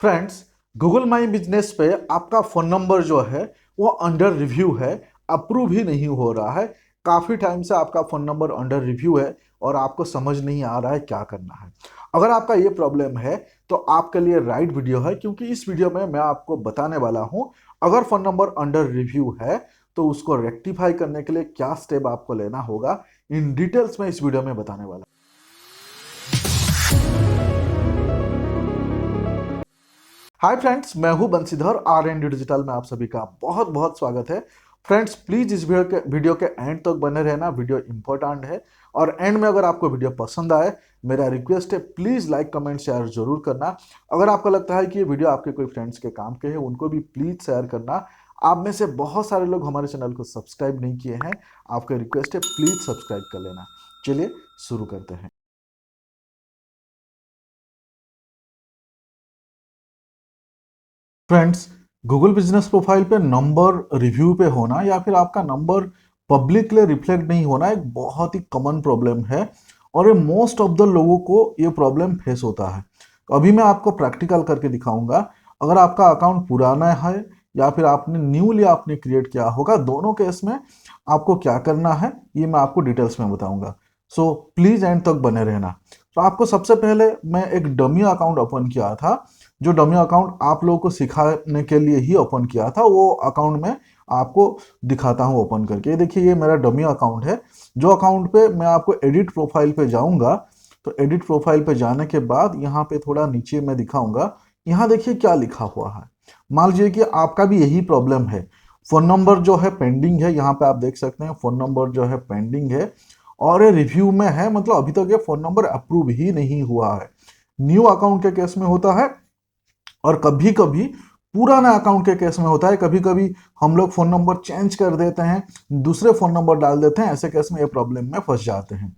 Friends, Google my business पे आपका phone number जो है वो अंडर रिव्यू है, अप्रूव ही नहीं हो रहा है। काफ़ी टाइम से आपका फ़ोन नंबर अंडर रिव्यू है और आपको समझ नहीं आ रहा है क्या करना है। अगर आपका ये प्रॉब्लम है तो आपके लिए राइट वीडियो है, क्योंकि इस वीडियो में मैं आपको बताने वाला हूँ अगर फ़ोन नंबर अंडर रिव्यू है तो उसको रेक्टिफाई करने के लिए क्या स्टेप आपको लेना होगा, इन डिटेल्स में इस वीडियो में बताने वाला। हाय फ्रेंड्स, मैं हूं बंसीधर R&D डिजिटल में आप सभी का बहुत बहुत स्वागत है। फ्रेंड्स, प्लीज इस वीडियो के एंड तक बने रहना, वीडियो इंपॉर्टेंट है। और एंड में अगर आपको वीडियो पसंद आए, मेरा रिक्वेस्ट है प्लीज लाइक कमेंट शेयर जरूर करना। अगर आपको लगता है कि ये वीडियो आपके कोई फ्रेंड्स के काम के हैं, उनको भी प्लीज शेयर करना। आप में से बहुत सारे लोग हमारे चैनल को सब्सक्राइब नहीं किए हैं, आपका रिक्वेस्ट है प्लीज सब्सक्राइब कर लेना। चलिए शुरू करते हैं। फ्रेंड्स, गूगल बिजनेस प्रोफाइल पे नंबर रिव्यू पे होना या फिर आपका नंबर पब्लिकली रिफ्लेक्ट नहीं होना एक बहुत ही कॉमन प्रॉब्लम है और ये मोस्ट ऑफ द लोगों को ये प्रॉब्लम फेस होता है। तो अभी मैं आपको प्रैक्टिकल करके दिखाऊंगा। अगर आपका अकाउंट पुराना है या फिर आपने न्यूली आपने क्रिएट किया होगा, दोनों केस में आपको क्या करना है ये मैं आपको डिटेल्स में बताऊंगा। सो प्लीज एंड तक बने रहना। तो आपको सबसे पहले मैं एक डमी अकाउंट ओपन किया था, जो डमी अकाउंट आप लोगों को सिखाने के लिए ही ओपन किया था, वो अकाउंट में आपको दिखाता हूँ ओपन करके। ये देखिए, ये मेरा डमी अकाउंट है। जो अकाउंट पे मैं आपको एडिट प्रोफाइल पे जाऊंगा, तो एडिट प्रोफाइल पे जाने के बाद यहाँ पे थोड़ा नीचे मैं दिखाऊंगा। यहाँ देखिए क्या लिखा हुआ है। मान लीजिए कि आपका भी यही प्रॉब्लम है, फोन नंबर जो है पेंडिंग है। यहाँ पे आप देख सकते हैं फोन नंबर जो है पेंडिंग है और ये रिव्यू में है, मतलब अभी तक ये फोन नंबर अप्रूव ही नहीं हुआ है। न्यू अकाउंट के केस में होता है और कभी कभी पुराना अकाउंट के केस में होता है। कभी कभी हम लोग फोन नंबर चेंज कर देते हैं, दूसरे फोन नंबर डाल देते हैं, ऐसे केस में ये प्रॉब्लम में फंस जाते हैं।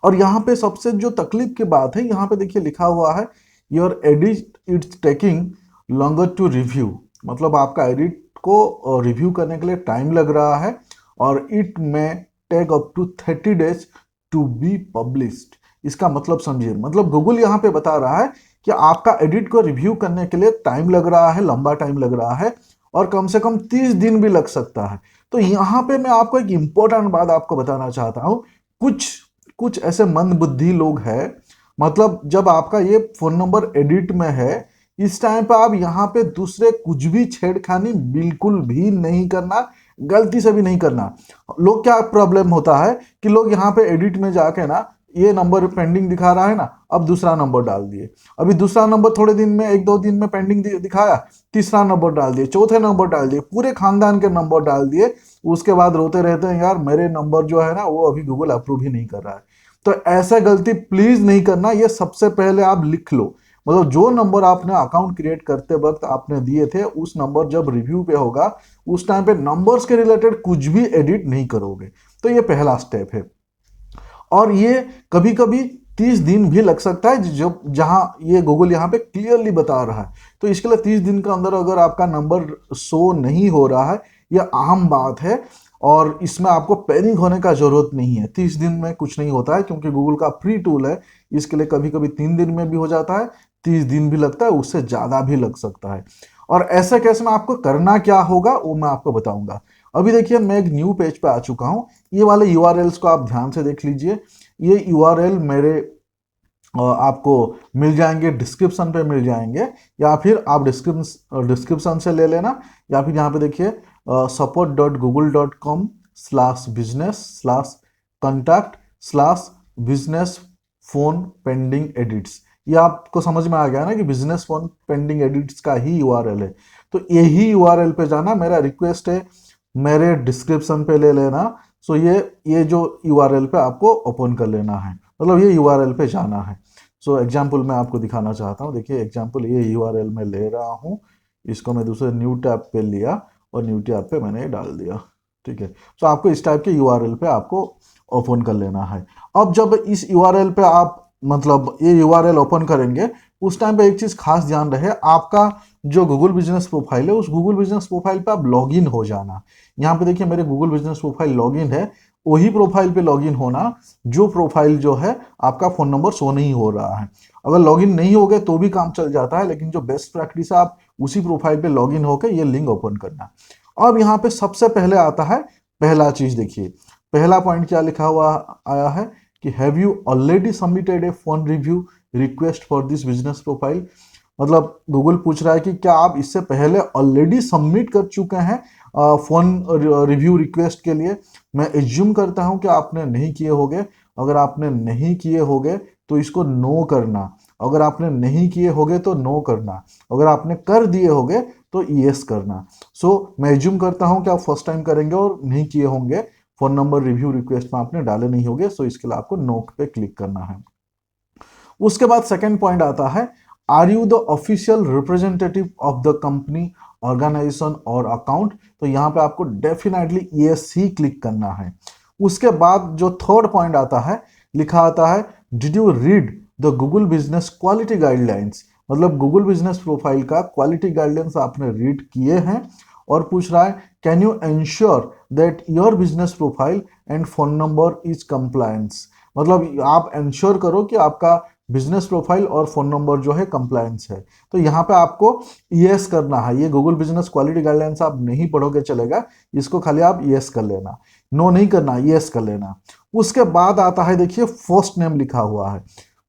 और यहाँ पे सबसे जो तकलीफ की बात है, यहाँ पे देखिए लिखा हुआ है your edit it's taking longer to review. मतलब आपका एडिट को रिव्यू करने के लिए टाइम लग रहा है और it may take up to 30 days to be published. इसका मतलब समझिए, मतलब गूगल यहाँ पे बता रहा है कि आपका एडिट को रिव्यू करने के लिए टाइम लग रहा है, लंबा टाइम लग रहा है और कम से कम 30 दिन भी लग सकता है। तो यहाँ पे मैं आपको एक इंपॉर्टेंट बात आपको बताना चाहता हूँ। कुछ कुछ ऐसे मंदबुद्धि लोग हैं, मतलब जब आपका ये फोन नंबर एडिट में है, इस टाइम पे आप यहाँ पे दूसरे कुछ भी छेड़खानी बिल्कुल भी नहीं करना, गलती से भी नहीं करना। लोग क्या प्रॉब्लम होता है कि लोग यहाँ पे एडिट में जाके ना, ये नंबर पेंडिंग दिखा रहा है ना, अब दूसरा नंबर डाल दिए। अभी दूसरा नंबर थोड़े दिन में, एक दो दिन में पेंडिंग दिखाया, तीसरा नंबर डाल दिए, चौथे नंबर डाल दिए, पूरे खानदान के नंबर डाल दिए। उसके बाद रोते रहते हैं यार मेरे नंबर जो है ना वो अभी गूगल अप्रूव ही नहीं कर रहा है। तो ऐसा गलती प्लीज नहीं करना, ये सबसे पहले आप लिख लो। मतलब जो नंबर आपने अकाउंट क्रिएट करते वक्त आपने दिए थे, उस नंबर जब रिव्यू पे होगा उस टाइम पे नंबर्स के रिलेटेड कुछ भी एडिट नहीं करोगे। तो ये पहला स्टेप है। और ये कभी कभी 30 दिन भी लग सकता है, जो जहां ये गूगल यहाँ पे क्लियरली बता रहा है। तो इसके लिए 30 दिन के अंदर अगर आपका नंबर शो नहीं हो रहा है, यह आम बात है और इसमें आपको पैनिक होने का जरूरत नहीं है। 30 दिन में कुछ नहीं होता है, क्योंकि गूगल का फ्री टूल है। इसके लिए कभी कभी 3 दिन में भी हो जाता है, 30 दिन भी लगता है, उससे ज्यादा भी लग सकता है। और ऐसे केस में आपको करना क्या होगा वो मैं आपको बताऊंगा। अभी देखिए, मैं एक न्यू पेज पे आ चुका हूं। ये वाले यूआरएल्स को आप ध्यान से देख लीजिए। ये यूआरएल मेरे आपको मिल जाएंगे, डिस्क्रिप्शन पे मिल जाएंगे, या फिर आप डिस्क्रिप्शन से ले लेना, या फिर यहाँ पे देखिए support.google.com/business/contact/business फोन पेंडिंग एडिट्स। ये आपको समझ में आ गया ना कि बिजनेस फोन पेंडिंग एडिट्स का ही यूआरएल है। तो यही यूआरएल पे जाना, मेरा रिक्वेस्ट है मेरे डिस्क्रिप्शन पे ले लेना। सो ये जो यूआरएल पे आपको ओपन कर लेना है, मतलब ये यूआरएल पे जाना है। सो एग्जांपल मैं आपको दिखाना चाहता हूँ। देखिए एग्जांपल, ये यूआरएल में ले रहा हूँ, इसको मैं दूसरे न्यू टैब पे लिया और न्यू टैब पे मैंने डाल दिया। ठीक है, तो आपको इस टाइप के यूआरएल पे आपको ओपन कर लेना है। अब जब इस यूआरएल पे आप, मतलब ये यूआरएल ओपन करेंगे, उस टाइम पे एक चीज खास ध्यान रहे, आपका जो गूगल बिजनेस प्रोफाइल है, उस गूगल बिजनेस प्रोफाइल पे आप लॉगिन हो जाना। यहाँ पे देखिए मेरे गूगल बिजनेस प्रोफाइल लॉगिन है, वही प्रोफाइल पे लॉगिन होना जो प्रोफाइल जो है आपका फोन नंबर शो नहीं हो रहा है। अगर लॉगिन नहीं हो गए तो भी काम चल जाता है, लेकिन जो बेस्ट प्रैक्टिस है आप उसी प्रोफाइल पे लॉगिन होकर ये लिंक ओपन करना। अब यहाँ पे सबसे पहले आता है पहला चीज, देखिए पहला पॉइंट क्या लिखा हुआ आया है कि have you already submitted A phone review request for this business profile. मतलब गूगल पूछ रहा है कि क्या आप इससे पहले ऑलरेडी सबमिट कर चुके हैं फोन रिव्यू रिक्वेस्ट के लिए। मैं एज्यूम करता हूं कि आपने नहीं किए होंगे। अगर आपने नहीं किए होंगे तो इसको नो करना, अगर आपने नहीं किए होंगे तो नो करना, अगर आपने कर दिए होंगे तो यस करना। सो मैं एज्यूम करता हूं कि आप फर्स्ट टाइम करेंगे और नहीं किए होंगे, फोन नंबर रिव्यू रिक्वेस्ट में आपने डाले नहीं होंगे, सो इसके लिए आपको नो पे क्लिक करना है। उसके बाद सेकंड पॉइंट आता है, are you the official representative of the company, organisation और अकाउंट। तो यहाँ पे आपको डेफिनेटली यस ही क्लिक करना है। उसके बाद जो थर्ड पॉइंट आता है, लिखा आता है did you read the Google business quality guidelines. मतलब गूगल बिजनेस प्रोफाइल का क्वालिटी गाइडलाइंस आपने रीड किए हैं। और पूछ रहा है can you ensure that your business profile and phone number is compliance. मतलब आप एंश्योर करो कि आपका बिजनेस प्रोफाइल और फोन नंबर जो है कंप्लायंस है। तो यहाँ पे आपको यस करना है। ये गूगल बिजनेस क्वालिटी गाइडलाइंस आप नहीं पढ़ोगे चलेगा, इसको खाली आप यस कर लेना, नो नहीं करना, यस कर लेना। उसके बाद आता है देखिए फर्स्ट नेम लिखा हुआ है।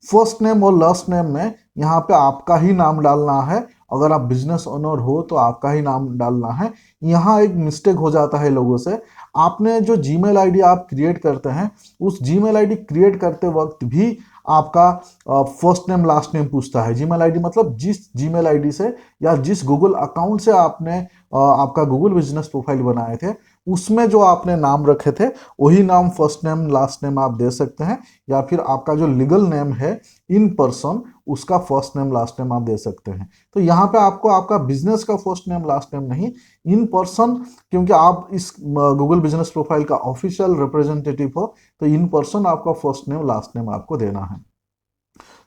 फर्स्ट नेम और लास्ट नेम में यहाँ पे आपका ही नाम डालना है। अगर आप बिजनेस ओनर हो तो आपका ही नाम डालना है। यहाँ एक मिस्टेक हो जाता है लोगों से, आपने जो जीमेल आईडी आप क्रिएट करते हैं उस जीमेल आईडी क्रिएट करते वक्त भी आपका फर्स्ट नेम लास्ट नेम पूछता है। जीमेल आईडी मतलब जिस जीमेल आईडी से या जिस गूगल अकाउंट से आपने आपका गूगल बिजनेस प्रोफाइल बनाए थे उसमें जो आपने नाम रखे थे वही नाम फर्स्ट नेम लास्ट नेम आप दे सकते हैं, या फिर आपका जो लीगल नेम है इन पर्सन उसका फर्स्ट नेम लास्ट नेम आप दे सकते हैं। तो यहाँ पे आपको आपका बिजनेस का फर्स्ट नेम लास्ट नेम नहीं, इन पर्सन, क्योंकि आप इस गूगल बिजनेस प्रोफाइल का ऑफिशियल रिप्रेजेंटेटिव हो तो इन पर्सन आपका फर्स्ट नेम लास्ट नेम आपको देना है।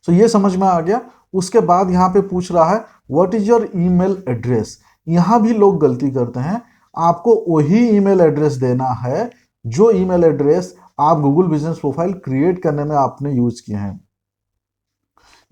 सो ये समझ में आ गया। उसके बाद यहाँ पे पूछ रहा है what is your email address. यहाँ भी लोग गलती करते हैं, आपको वही ईमेल एड्रेस देना है जो ईमेल एड्रेस आप गूगल बिजनेस प्रोफाइल क्रिएट करने में आपने यूज किए हैं।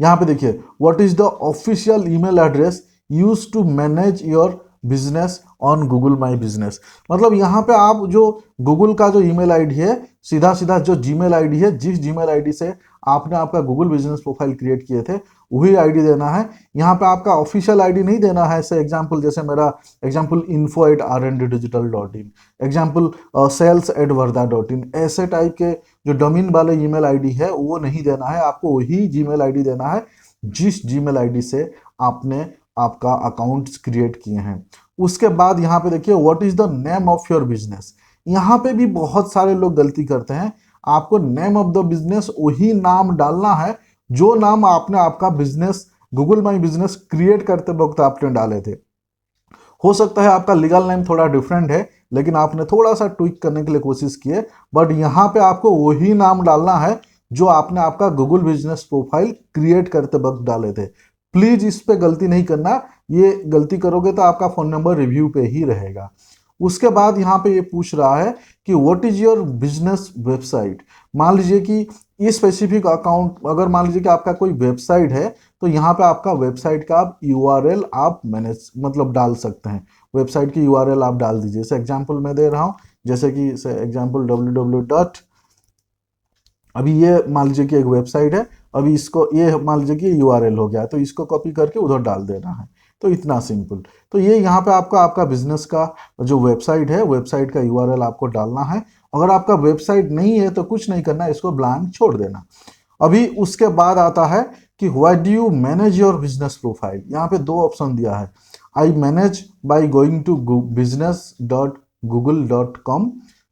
यहाँ पे देखिए what is the official email address use to manage your business on Google my business. मतलब यहाँ पे आप जो गूगल का जो ईमेल आईडी है, सीधा सीधा जो जीमेल आईडी है, जिस जीमेल आईडी से आपने आपका गूगल बिजनेस प्रोफाइल क्रिएट किए थे वही आईडी देना है। यहाँ पे आपका ऑफिशियल आईडी नहीं देना है। ऐसे एग्जांपल, जैसे मेरा एग्जांपल info@rnddigital.in, एग्जांपल sales@varda.in, ऐसे टाइप के जो डोमेन वाले ईमेल आईडी है वो नहीं देना है। आपको वही जीमेल आईडी देना है जिस जीमेल आईडी से आपने आपका अकाउंट्स क्रिएट किए हैं। उसके बाद यहाँ पे देखिए what is the name of your business. यहाँ पे भी बहुत सारे लोग गलती करते हैं। आपको नेम ऑफ द बिजनेस वही नाम डालना है जो नाम आपने आपका business Google my business create करते वक्त आपने डाले थे। हो सकता है आपका लीगल नेम थोड़ा डिफरेंट है, लेकिन आपने थोड़ा सा ट्विक करने के लिए कोशिश की है, बट यहाँ पे आपको वही नाम डालना है जो आपने आपका गूगल बिजनेस प्रोफाइल क्रिएट करते वक्त डाले थे। प्लीज इस पे गलती नहीं करना, ये गलती करोगे तो आपका फोन नंबर रिव्यू पे ही रहेगा। उसके बाद यहाँ पे ये पूछ रहा है कि what is your business website. मान लीजिए कि ये स्पेसिफिक अकाउंट, अगर मान लीजिए कि आपका कोई वेबसाइट है तो यहाँ पे आपका वेबसाइट का आप यूआरएल आप मैनेज मतलब डाल सकते हैं। वेबसाइट की यूआरएल आप डाल दीजिए। जैसे एग्जांपल मैं दे रहा हूँ, जैसे कि एग्जांपल www. अभी ये मान लीजिए कि एक वेबसाइट है, अभी इसको ये मान लीजिए कि यूआरएल हो गया तो इसको कॉपी करके उधर डाल देना है। तो इतना सिंपल। तो ये यहाँ पे आपका आपका बिजनेस का जो वेबसाइट है, वेबसाइट का यूआरएल आपको डालना है। अगर आपका वेबसाइट नहीं है तो कुछ नहीं करना, इसको ब्लैंक छोड़ देना। अभी उसके बाद आता है कि why do you manage your business profile. यहाँ पे दो ऑप्शन दिया है, I manage by going to business.google.com,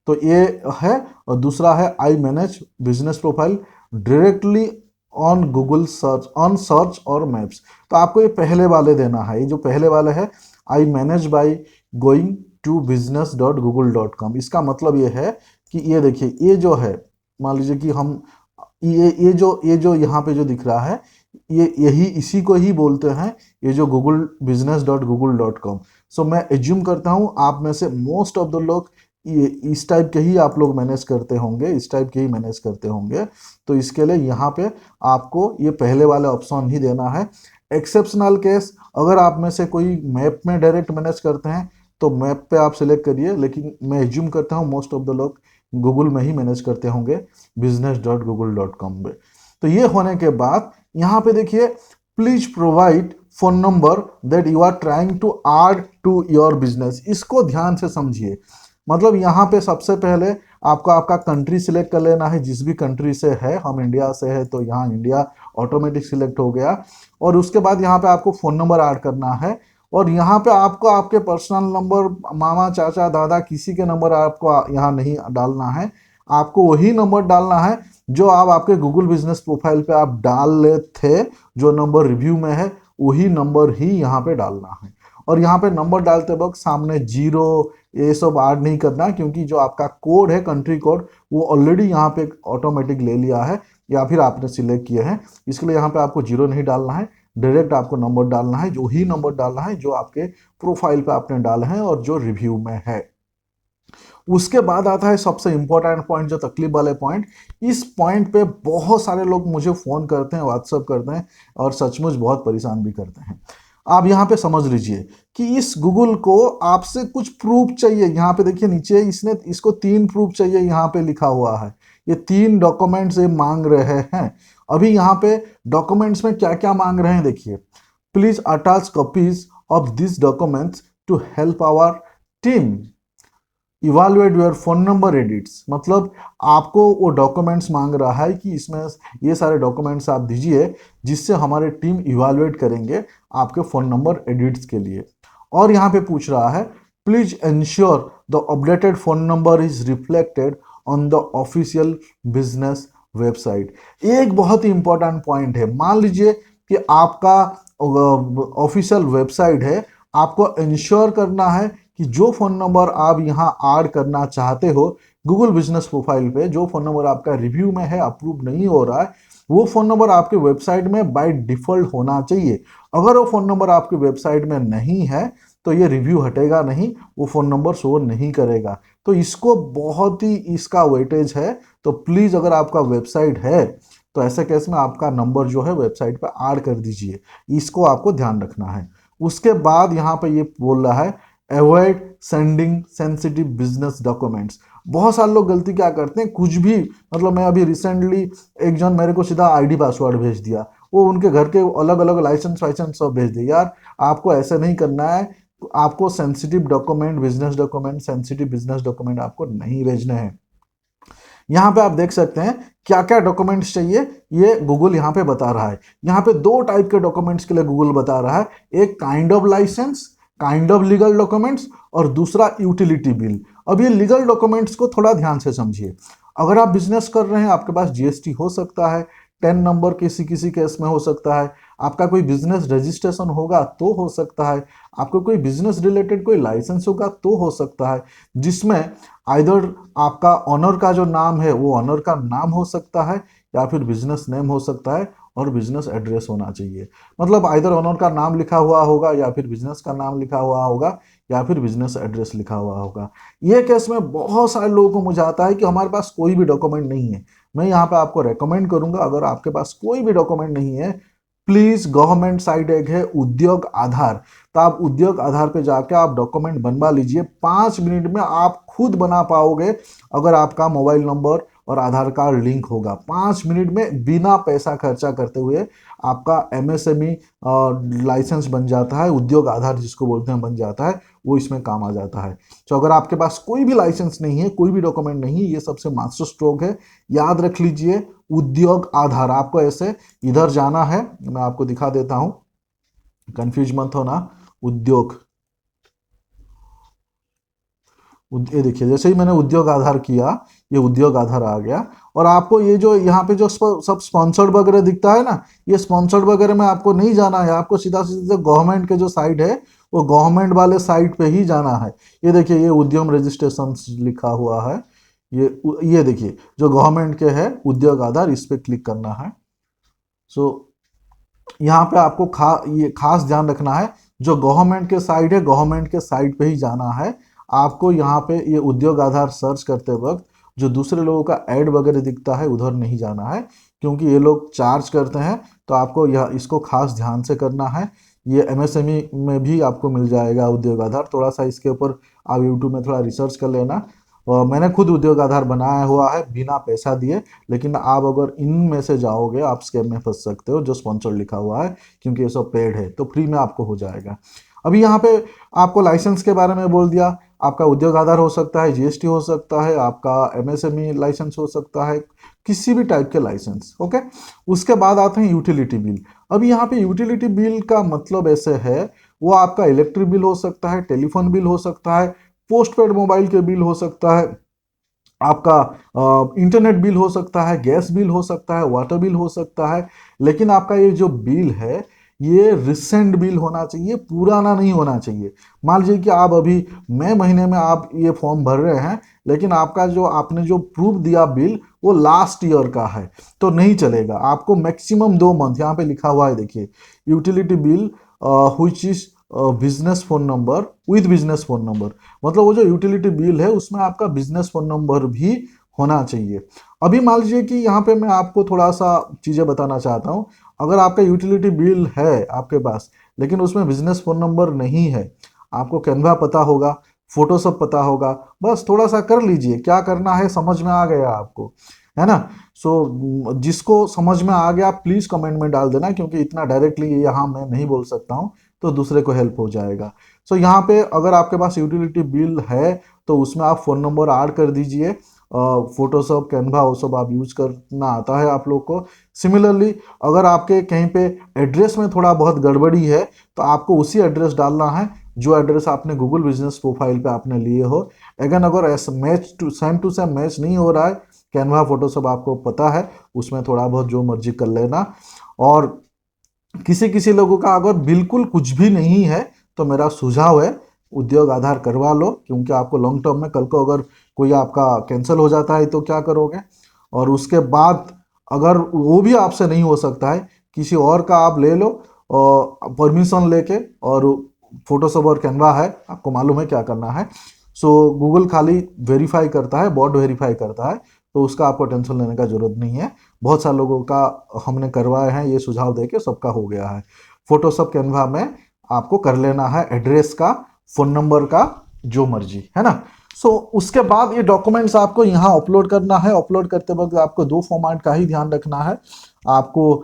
तो ये है, और दूसरा है I manage business profile directly on Google search, on search और मैप्स। तो आपको ये पहले वाले देना है। ये जो पहले वाले है I manage by going to business.google.com, इसका मतलब ये है कि ये देखिए ये जो है, मान लीजिए कि हम ये जो यहाँ पे जो दिख रहा है यही इसी को ही बोलते हैं ये जो business.google.com। सो मैं एज्यूम करता हूँ आप में से मोस्ट ऑफ द लोग ये इस टाइप के ही आप लोग मैनेज करते होंगे, इस टाइप के ही मैनेज करते होंगे। तो इसके लिए यहाँ पे आपको ये पहले वाले ऑप्शन ही देना है। एक्सेप्शनल केस, अगर आप में से कोई मैप में डायरेक्ट मैनेज करते हैं तो मैप पे आप सिलेक्ट करिए, लेकिन मैं एज्यूम करता हूँ मोस्ट ऑफ द लोग गूगल में ही मैनेज करते होंगे, business.google.com पे। तो ये होने के बाद यहाँ पे देखिए, please provide phone number that you are trying to add to your business. इसको ध्यान से समझिए। मतलब यहाँ पे सबसे पहले आपको आपका कंट्री सिलेक्ट कर लेना है, जिस भी कंट्री से है। हम इंडिया से है तो यहाँ इंडिया ऑटोमेटिक सिलेक्ट हो गया। और उसके बाद यहाँ पे आपको फ़ोन नंबर ऐड करना है, और यहाँ पे आपको आपके पर्सनल नंबर, मामा चाचा दादा किसी के नंबर आपको यहाँ नहीं डालना है। आपको वही नंबर डालना है जो आप आपके गूगल बिजनेस प्रोफाइल पे आप डाल ले थे, जो नंबर रिव्यू में है वही नंबर ही यहाँ पे डालना है। और यहाँ पे नंबर डालते वक्त सामने जीरो ये सब ऐड नहीं करना, क्योंकि जो आपका कोड है, कंट्री कोड, वो ऑलरेडी यहाँ पे ऑटोमेटिक ले लिया है या फिर आपने सिलेक्ट किया है। इसके लिए यहाँ पे आपको जीरो नहीं डालना है, डायरेक्ट आपको नंबर डालना है, जो ही नंबर डालना है जो आपके प्रोफाइल पे आपने डाले हैं और जो रिव्यू में है। उसके बाद आता है सबसे इंपॉर्टेंट पॉइंट, जो तकलीफ वाले पॉइंट। इस पॉइंट पे बहुत सारे लोग मुझे फ़ोन करते हैं, व्हाट्सअप करते हैं और सचमुच बहुत परेशान भी करते हैं। आप यहाँ पे समझ लीजिए कि इस गूगल को आपसे कुछ प्रूफ चाहिए। यहाँ पे देखिए नीचे इसने इसको 3 प्रूफ चाहिए, यहाँ पे लिखा हुआ है। ये 3 डॉक्यूमेंट्स ये मांग रहे हैं। अभी यहाँ पे डॉक्यूमेंट्स में क्या क्या मांग रहे हैं देखिए। Please attach copies of this documents to help our team evaluate your phone number edits. मतलब आपको वो डॉक्यूमेंट्स मांग रहा है कि इसमें ये सारे डॉक्यूमेंट्स आप दीजिए, जिससे हमारे टीम इवालुएट करेंगे आपके फ़ोन नंबर एडिट्स के लिए। और यहाँ पे पूछ रहा है, please ensure the updated phone number is reflected on the official business website. एक बहुत ही इंपॉर्टेंट पॉइंट है। मान लीजिए कि आपका ऑफिशियल वेबसाइट है, आपको इंश्योर करना है कि जो फ़ोन नंबर आप यहाँ ऐड करना चाहते हो गूगल बिजनेस प्रोफाइल पे, जो फ़ोन नंबर आपका रिव्यू में है, अप्रूव नहीं हो रहा है, वो फ़ोन नंबर आपके वेबसाइट में बाय डिफ़ॉल्ट होना चाहिए। अगर वो फ़ोन नंबर आपके वेबसाइट में नहीं है तो ये रिव्यू हटेगा नहीं, वो फ़ोन नंबर शो नहीं करेगा। तो इसको बहुत ही इसका वेटेज है। तो प्लीज़ अगर आपका वेबसाइट है तो ऐसे केस में आपका नंबर जो है वेबसाइट पर ऐड कर दीजिए। इसको आपको ध्यान रखना है। उसके बाद यहाँ पे ये बोल रहा है, avoid sending sensitive business documents. बहुत सारे लोग गलती क्या करते हैं, कुछ भी, मतलब मैं अभी रिसेंटली एक जन मेरे को सीधा आईडी पासवर्ड भेज दिया, वो उनके घर के अलग अलग लाइसेंस वाइसेंस सब भेज दिए। यार आपको ऐसे नहीं करना है। आपको sensitive document, business document, sensitive business document आपको नहीं भेजने हैं। यहाँ पे आप देख सकते हैं क्या क्या डॉक्यूमेंट्स चाहिए, ये गूगल यहाँ पे बता रहा है। यहाँ पे 2 टाइप के डॉक्यूमेंट्स के लिए गूगल बता रहा है, एक kind of licence, kind of legal documents, और दूसरा यूटिलिटी बिल। अब ये लीगल डॉक्यूमेंट्स को थोड़ा ध्यान से समझिए। अगर आप बिजनेस कर रहे हैं, आपके पास जीएसटी हो सकता है, 10 नंबर किसी किसी केस में हो सकता है, आपका कोई बिजनेस रजिस्ट्रेशन होगा तो हो सकता है, आपको कोई बिजनेस रिलेटेड कोई लाइसेंस होगा तो हो सकता है, जिसमें आइदर आपका ऑनर का जो नाम है वो ऑनर का नाम हो सकता है, या फिर बिजनेस नेम हो सकता है, और बिजनेस एड्रेस होना चाहिए। मतलब आइदर ऑनर का नाम लिखा हुआ होगा, या फिर बिजनेस का नाम लिखा हुआ होगा, या फिर बिजनेस एड्रेस लिखा हुआ होगा। ये केस में बहुत सारे लोगों को मुझे आता है कि हमारे पास कोई भी डॉक्यूमेंट नहीं है। मैं यहाँ पे आपको रेकमेंड करूंगा, अगर आपके पास कोई भी डॉक्यूमेंट नहीं है, प्लीज गवर्नमेंट साइट एक है उद्योग आधार, तो आप उद्योग आधार पे जाके आप डॉक्यूमेंट बनवा लीजिए। 5 मिनट में आप खुद बना पाओगे, अगर आपका मोबाइल नंबर और आधार कार्ड लिंक होगा। 5 मिनट में बिना पैसा खर्चा करते हुए आपका एमएसएमई लाइसेंस बन जाता है, उद्योग आधार जिसको बोलते हैं बन जाता है, वो इसमें काम आ जाता है। तो अगर आपके पास कोई भी लाइसेंस नहीं है, कोई भी डॉक्यूमेंट नहीं है, ये सबसे मास्टर स्ट्रोक है, याद रख लीजिए। उद्योग आधार, आपको ऐसे इधर जाना है, मैं आपको दिखा देता हूं, कंफ्यूज मत होना। उद्योग, ये देखिए, जैसे ही मैंने उद्योग आधार किया, ये उद्योग आधार आ गया। और आपको ये जो यहाँ पे जो सब स्पॉन्सर्ड वगैरह दिखता है ना, ये स्पॉन्सर्ड वगैरह में आपको नहीं जाना है, आपको सीधा सीधा गवर्नमेंट के जो साइट है वो गवर्नमेंट वाले साइट पे ही जाना है। ये देखिए, ये उद्यम रजिस्ट्रेशन लिखा हुआ है, ये देखिए जो गवर्नमेंट के है उद्योग आधार, इस पे क्लिक करना है। सो यहाँ पे आपको ये खास ध्यान रखना है, जो गवर्नमेंट के साइट है गवर्नमेंट के साइट पे ही जाना है। आपको यहाँ पे ये उद्योग आधार सर्च करते वक्त जो दूसरे लोगों का ऐड वगैरह दिखता है उधर नहीं जाना है, क्योंकि ये लोग चार्ज करते हैं। तो आपको यह इसको खास ध्यान से करना है। ये एमएसएमई में भी आपको मिल जाएगा उद्योग आधार, थोड़ा सा इसके ऊपर आप यूट्यूब में थोड़ा रिसर्च कर लेना। और मैंने खुद उद्योग आधार बनाया हुआ है बिना पैसा दिए, लेकिन आप अगर इनमें से जाओगे आप स्कैम में फंस सकते हो, जो स्पॉन्सर लिखा हुआ है, क्योंकि ये सब पेड है। तो फ्री में आपको हो जाएगा। अभी यहाँ पे आपको लाइसेंस के बारे में बोल दिया। आपका उद्योग आधार हो सकता है, जीएसटी हो सकता है, आपका एमएसएमई लाइसेंस हो सकता है, किसी भी टाइप के लाइसेंस। ओके, उसके बाद आते हैं यूटिलिटी बिल। अभी यहाँ पे यूटिलिटी बिल का मतलब ऐसे है, वो आपका इलेक्ट्रिक बिल हो सकता है, टेलीफोन बिल हो सकता है, पोस्टपेड मोबाइल के बिल हो सकता है, आपका इंटरनेट बिल हो सकता है, गैस बिल हो सकता है, वाटर बिल हो सकता है। लेकिन आपका ये जो बिल है ये रिसेंट बिल होना चाहिए, पुराना नहीं होना चाहिए। मान लीजिए कि आप अभी मई महीने में आप ये फॉर्म भर रहे हैं, लेकिन आपका जो आपने जो प्रूफ दिया बिल वो लास्ट ईयर का है, तो नहीं चलेगा। आपको मैक्सिमम 2 मंथ, यहाँ पे लिखा हुआ है देखिए, utility bill which is business phone number with business phone number, मतलब वो जो यूटिलिटी बिल है उसमें आपका बिजनेस फोन नंबर भी होना चाहिए। अभी मान लीजिए कि यहाँ पे मैं आपको थोड़ा सा चीज़ें बताना चाहता हूँ। अगर आपका यूटिलिटी बिल है आपके पास, लेकिन उसमें बिजनेस फोन नंबर नहीं है, आपको कैनवा पता होगा, फोटोशॉप पता होगा, बस थोड़ा सा कर लीजिए, क्या करना है समझ में आ गया आपको, है ना। सो जिसको समझ में आ गया प्लीज कमेंट में डाल देना, क्योंकि इतना डायरेक्टली यहाँ मैं नहीं बोल सकता हूँ, तो दूसरे को हेल्प हो जाएगा। सो यहाँ पे अगर आपके पास यूटिलिटी बिल है तो उसमें आप फ़ोन नंबर ऐड कर दीजिए। फोटोशॉप, कैनवा वो सब आप यूज करना आता है आप लोग को। सिमिलरली अगर आपके कहीं पे एड्रेस में थोड़ा बहुत गड़बड़ी है तो आपको उसी एड्रेस डालना है जो एड्रेस आपने गूगल बिजनेस प्रोफाइल पे आपने लिए हो। अगेन अगर ऐसा मैच टू सेम मैच नहीं हो रहा है, कैनवा फोटोशॉप आपको पता है, उसमें थोड़ा बहुत जो मर्जी कर लेना। और किसी किसी लोगों का अगर बिल्कुल कुछ भी नहीं है तो मेरा सुझाव है उद्योग आधार करवा लो, क्योंकि आपको लॉन्ग टर्म में कल को अगर कोई आपका कैंसिल हो जाता है तो क्या करोगे। और उसके बाद अगर वो भी आपसे नहीं हो सकता है, किसी और का आप ले लो परमिशन लेके, और फोटोशॉप और कैनवा है, आपको मालूम है क्या करना है। सो गूगल खाली वेरीफाई करता है, बॉट वेरीफाई करता है, तो उसका आपको टेंशन लेने का जरूरत नहीं है। बहुत सारे लोगों का हमने करवाए हैं, ये सुझाव देके सबका हो गया है। फोटोशॉप कैनवा में आपको कर लेना है एड्रेस का, फोन नंबर का, जो मर्जी, है ना। सो उसके बाद ये डॉक्यूमेंट्स आपको यहाँ अपलोड करना है। अपलोड करते वक्त आपको 2 फॉर्मेट का ही ध्यान रखना है। आपको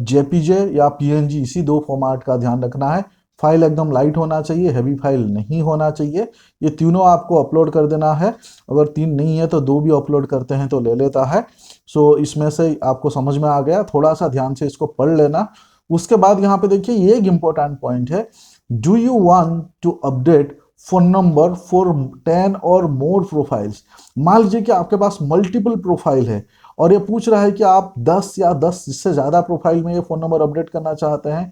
जेपीजे या पीएनजी, इसी 2 फॉर्मेट का ध्यान रखना है। फाइल एकदम लाइट होना चाहिए, हैवी फाइल नहीं होना चाहिए। ये तीनों आपको अपलोड कर देना है। अगर 3 नहीं है तो 2 भी अपलोड करते हैं तो ले लेता है। सो इसमें से आपको समझ में आ गया, थोड़ा सा ध्यान से इसको पढ़ लेना। उसके बाद यहाँ पे देखिए ये एक इंपॉर्टेंट पॉइंट है, do you want to update phone number for 10 और मोर प्रोफाइल्स। मान लीजिए कि आपके पास मल्टीपल प्रोफाइल है और ये पूछ रहा है कि आप 10 या 10 से ज़्यादा प्रोफाइल में ये फ़ोन नंबर अपडेट करना चाहते हैं।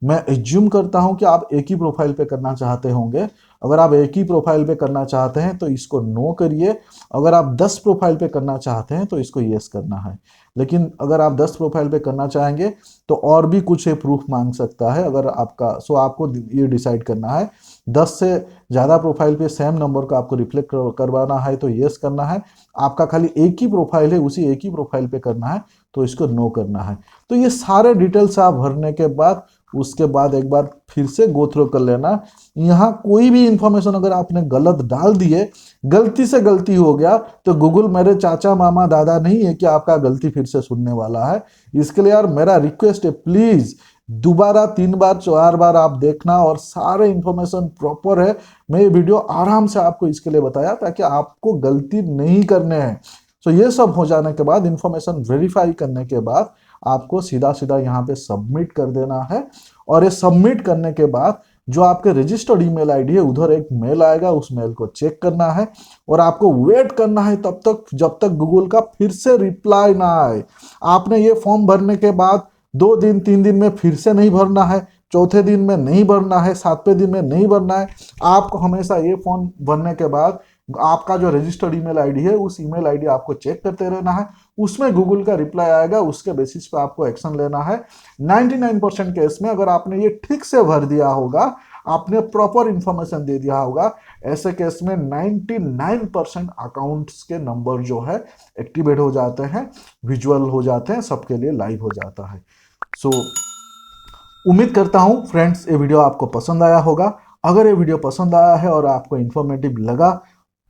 मैं एज्यूम करता हूं कि आप एक ही प्रोफाइल पे करना चाहते होंगे। अगर आप एक ही प्रोफाइल पे करना चाहते हैं तो इसको नो करिए। अगर आप 10 प्रोफाइल पे करना चाहते हैं तो इसको यस करना है। लेकिन अगर आप 10 प्रोफाइल पे करना चाहेंगे तो और भी कुछ प्रूफ मांग सकता है अगर आपका। सो आपको ये डिसाइड करना है, 10 से ज़्यादा प्रोफाइल पे सेम नंबर को आपको रिफ्लेक्ट करवाना है तो यस करना है। आपका खाली एक ही प्रोफाइल है, उसी एक ही प्रोफाइल पे करना है तो इसको नो करना है। तो ये सारे डिटेल्स आप भरने के बाद उसके बाद एक बार फिर से गो थ्रू कर लेना। यहाँ कोई भी इंफॉर्मेशन अगर आपने गलत डाल दिए, गलती से गलती हो गया, तो गूगल मेरे चाचा मामा दादा नहीं है कि आपका गलती फिर से सुनने वाला है। इसके लिए यार मेरा रिक्वेस्ट है, प्लीज दोबारा 3 बार 4 बार आप देखना और सारे इंफॉर्मेशन प्रॉपर है। मैं ये वीडियो आराम से आपको इसके लिए बताया ताकि आपको गलती नहीं करने हैं। तो ये सब हो जाने के बाद, इंफॉर्मेशन वेरीफाई करने के बाद आपको सीधा सीधा यहाँ पे सबमिट कर देना है। और ये सबमिट करने के बाद जो आपके रजिस्टर्ड ईमेल आईडी है उधर एक मेल आएगा, उस मेल को चेक करना है और आपको वेट करना है तब तक जब तक गूगल का फिर से रिप्लाई ना आए। आपने ये फॉर्म भरने के बाद 2 दिन 3 दिन में फिर से नहीं भरना है, चौथे दिन में नहीं भरना है, 7वें दिन में नहीं भरना है। आपको हमेशा ये फॉर्म भरने के बाद आपका जो रजिस्टर्ड ईमेल आईडी है उस ईमेल आईडी आपको चेक करते रहना है। उसमें गूगल का रिप्लाई आएगा, उसके बेसिस पे आपको एक्शन लेना है। 99% केस में अगर आपने ये ठीक से भर दिया होगा, आपने प्रॉपर इंफॉर्मेशन दे दिया होगा, ऐसे केस में 99% अकाउंट्स के नंबर जो है एक्टिवेट हो जाते हैं, विजुअल हो जाते हैं, सबके लिए लाइव हो जाता है। सो उम्मीद करता हूं फ्रेंड्स ये वीडियो आपको पसंद आया होगा। अगर ये वीडियो पसंद आया है और आपको इन्फॉर्मेटिव लगा,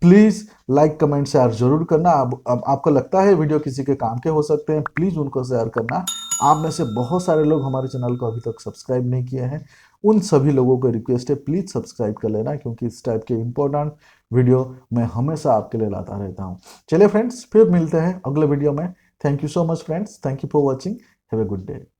प्लीज लाइक कमेंट शेयर जरूर करना। अब आपको लगता है वीडियो किसी के काम के हो सकते हैं, प्लीज उनको शेयर करना। आप में से बहुत सारे लोग हमारे चैनल को अभी तक सब्सक्राइब नहीं किए हैं, उन सभी लोगों को रिक्वेस्ट है प्लीज सब्सक्राइब कर लेना, क्योंकि इस टाइप के इंपॉर्टेंट वीडियो मैं हमेशा आपके लिए लाता रहता हूँ। चलिए फ्रेंड्स, फिर मिलते हैं अगले वीडियो में। Thank you so much friends, thank you for watching, have a good day.